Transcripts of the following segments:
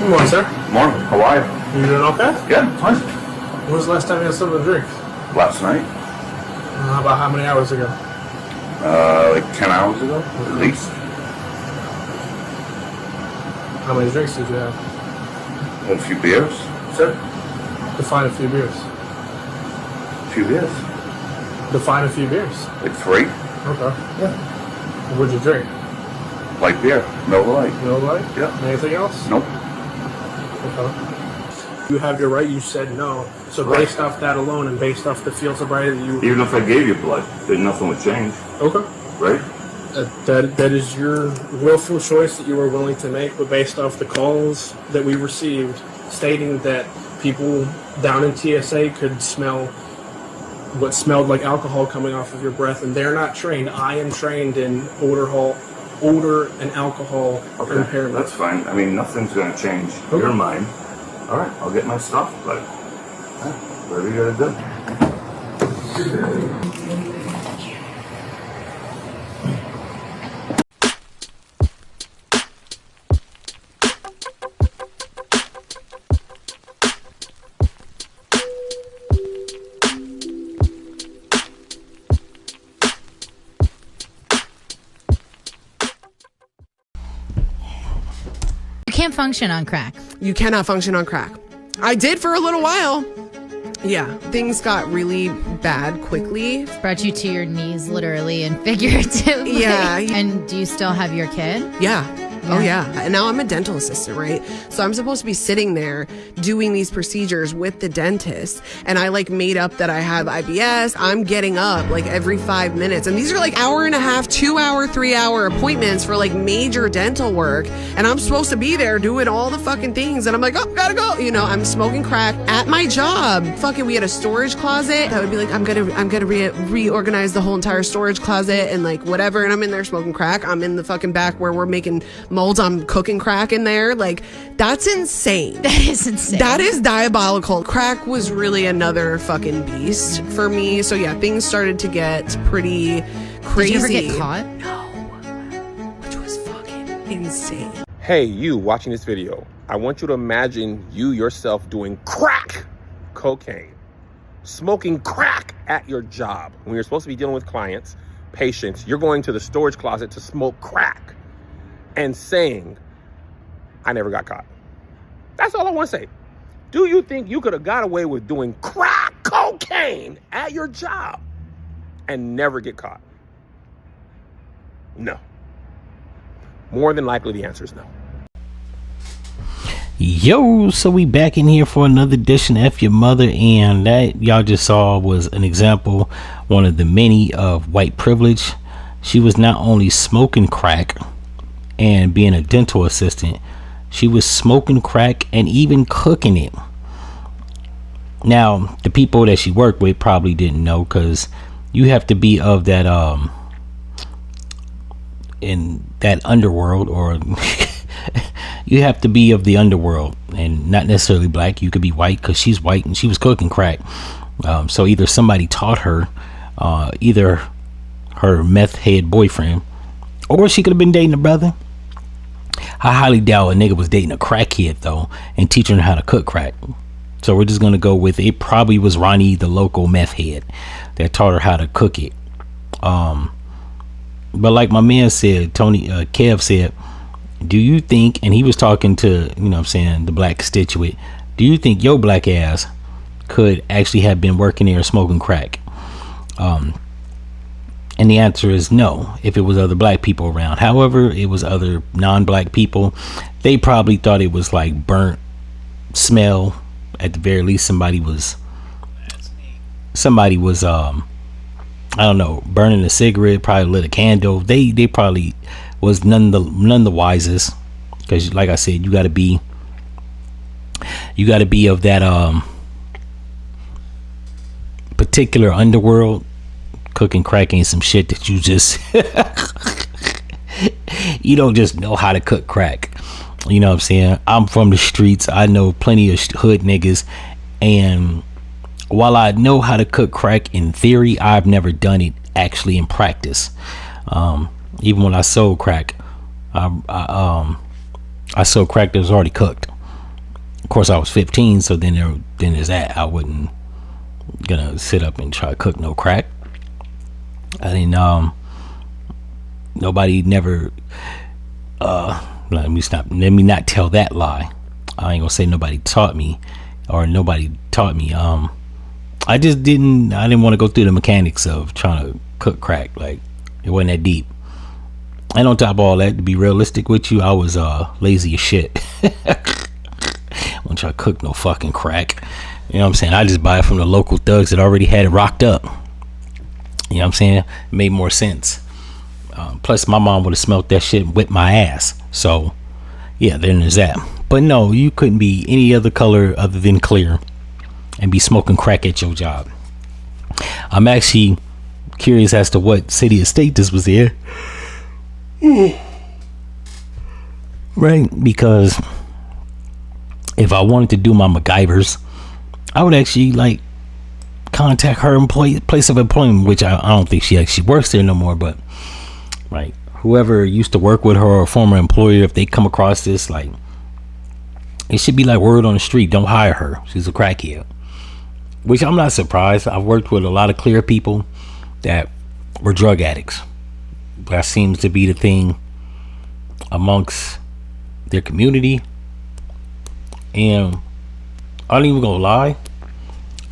Good morning, sir. Morning. How are you? You doing okay? Yeah, fine. When was the last time you had something to drink? Last night. About how many hours ago? Like 10 hours ago, at least. How many drinks did you have? Had a few beers, sir. Define a few beers. A few beers. Define a few beers. Like 3. Okay. Yeah. What'd you drink? Light beer. Miller Lite. No light? Yeah. Anything else? Nope. Okay. You have your right, you said no. So Right. based off that alone and based off the field sobriety that you... Even if I gave you blood, then nothing would change, Okay. right? That is your willful choice that you were willing to make, but based off the calls that we received stating that people down in TSA could smell what smelled like alcohol coming off of your breath, and they're not trained. I am trained in odor and alcohol impairment. That's fine. I mean, nothing's going to change. Okay. You're mine. All right, I'll get my stuff, but whatever you got to do. You can't function on crack. You cannot function on crack. I did for a little while. Yeah, things got really bad quickly. Brought you to your knees, literally and figuratively. Yeah. And do you still have your kid? Yeah. Oh, Yeah. yeah. And now I'm a dental assistant, right? So I'm supposed to be sitting there doing these procedures with the dentist. And I like made up that I have IBS. I'm getting up like every 5 minutes. And these are like hour and a half, 2 hour, 3 hour appointments for like major dental work. And I'm supposed to be there doing all the fucking things. And I'm like, oh, gotta go. You know, I'm smoking crack at my job. Fucking, we had a storage closet. I would be like, I'm gonna reorganize the whole entire storage closet and like whatever. And I'm in there smoking crack. I'm in the fucking back where we're making molds. I'm cooking crack in there. Like, that's insane. That is insane. That is diabolical. Crack was really another fucking beast for me. So yeah, things started to get pretty crazy. Did you ever get caught? No. Which was fucking insane. Hey, you watching this video, I want you to imagine you yourself doing crack cocaine, smoking crack at your job. When you're supposed to be dealing with clients, patients, you're going to the storage closet to smoke crack and saying, I never got caught. That's all I want to say. Do you think you could have got away with doing crack cocaine at your job and never get caught? No. More than likely, the answer is no. Yo, so we back in here for another edition of F-ya-Motha, and that y'all just saw was an example, one of the many of white privilege. She was not only smoking crack and being a dental assistant, she was smoking crack and even cooking it. Now, the people that she worked with probably didn't know, because you have to be of that in that underworld, or you have to be of the underworld and not necessarily black. You could be white, because she's white and she was cooking crack. So either somebody taught her, either her meth head boyfriend, or she could have been dating a brother. I highly doubt a nigga was dating a crackhead though and teaching her how to cook crack. So we're just gonna go with it probably was Ronnie, the local meth head, that taught her how to cook it. But like my man said, Tony Kev said, do you think, and he was talking to, you know what I'm saying, the black constituent, do you think your black ass could actually have been working there smoking crack? And the answer is no, if it was other black people around. However, it was other non-black people. They probably thought it was like burnt smell. At the very least, somebody was I don't know, burning a cigarette, probably lit a candle. They probably was none the wisest, because like I said, you got to be of that particular underworld. Cooking crack ain't some shit that you just you don't just know how to cook crack. You know what I'm saying? I'm from the streets. I know plenty of hood niggas, and while I know how to cook crack in theory, I've never done it actually in practice. Even when I sold crack, I sold crack that was already cooked. course, I was 15, so then there's that. I wasn't gonna sit up and try to cook no crack. I didn't. Nobody never. Let me not tell that lie. I ain't gonna say nobody taught me, or nobody taught me. I didn't want to go through the mechanics of trying to cook crack. Like, it wasn't that deep. And on top of all that, to be realistic with you, I was lazy as shit. I won't try to cook no fucking crack. You know what I'm saying? I just buy it from the local thugs that already had it rocked up. You know what I'm saying? It made more sense. Plus, my mom would have smelt that shit and whipped my ass. So, yeah, then there's that. But no, you couldn't be any other color other than clear and be smoking crack at your job. I'm actually curious as to what city or state this was in. Right? Because if I wanted to do my MacGyvers, I would actually like contact her place of employment, which I don't think she actually works there no more, but like whoever used to work with her or a former employer, if they come across this, like, it should be like word on the street, don't hire her, she's a crackhead. Which I'm not surprised. I've worked with a lot of clear people that were drug addicts. That seems to be the thing amongst their community. And I ain't even gonna lie,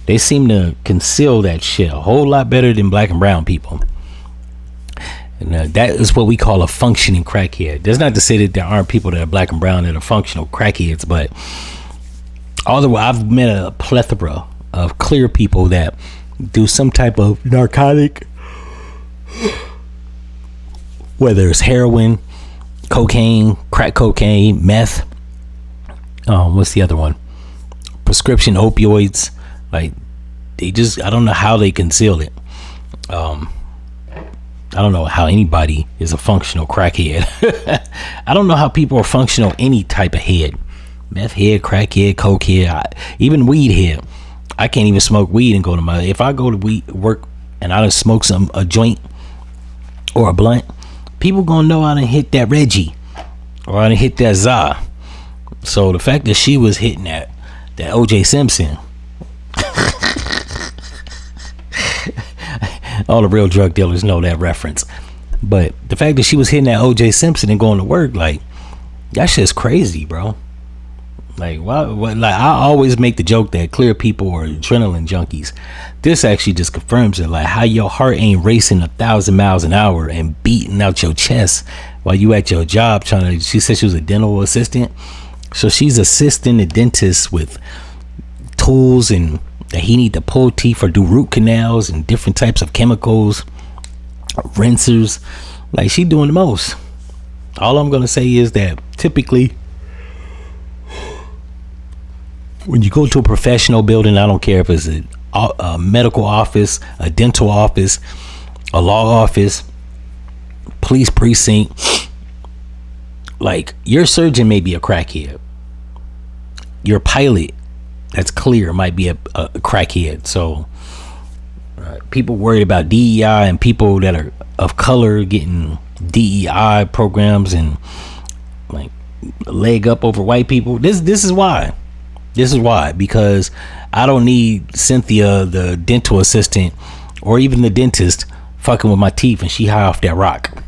they seem to conceal that shit a whole lot better than black and brown people. And that is what we call a functioning crackhead. That's not to say that there aren't people that are black and brown that are functional crackheads, but although I've met a plethora of clear people that do some type of narcotic, whether it's heroin, cocaine, crack cocaine, meth, what's the other one, prescription opioids. Like, they just, I don't know how they conceal it. I don't know how anybody is a functional crackhead. I don't know how people are functional any type of head. Meth head, crackhead, coke head, even weed head. I can't even smoke weed and go to my, if I go to work and I done smoke a joint or a blunt, people gonna know I done hit that Reggie or I done hit that Za. So the fact that she was hitting that OJ Simpson, all the real drug dealers know that reference. But the fact that she was hitting that OJ Simpson and going to work, like, that shit's crazy, bro. Like, why? Like, I always make the joke that clear people are adrenaline junkies. This actually just confirms it. Like, how your heart ain't racing 1,000 miles an hour and beating out your chest while you at your job trying to. She said she was a dental assistant, so she's assisting the dentist with tools and that he need to pull teeth or do root canals and different types of chemicals, rinsers. Like, she doing the most. All I'm gonna say is that typically when you go to a professional building, I don't care if it's a medical office, a dental office, a law office, police precinct, like, your surgeon may be a crackhead, your pilot that's clear might be a crackhead. So people worried about DEI and people that are of color getting DEI programs and like leg up over white people. This is why. Because I don't need Cynthia, the dental assistant, or even the dentist fucking with my teeth and she high off that rock.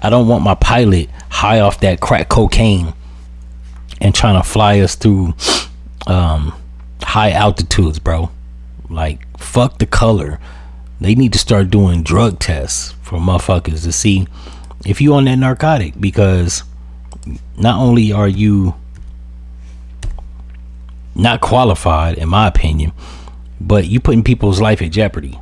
I don't want my pilot high off that crack cocaine and trying to fly us through high altitudes, bro. Like, fuck the color. They need to start doing drug tests for motherfuckers to see if you on that narcotic, because not only are you not qualified, in my opinion, but you putting people's life at jeopardy.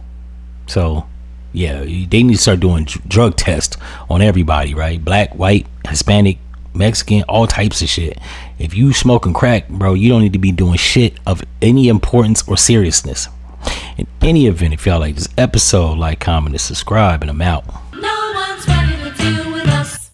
So yeah, they need to start doing drug tests on everybody, right? Black, white, Hispanic, Mexican, all types of shit. If you smoking crack, bro, you don't need to be doing shit of any importance or seriousness. In any event, if y'all like this episode, like, comment, and subscribe, and I'm out.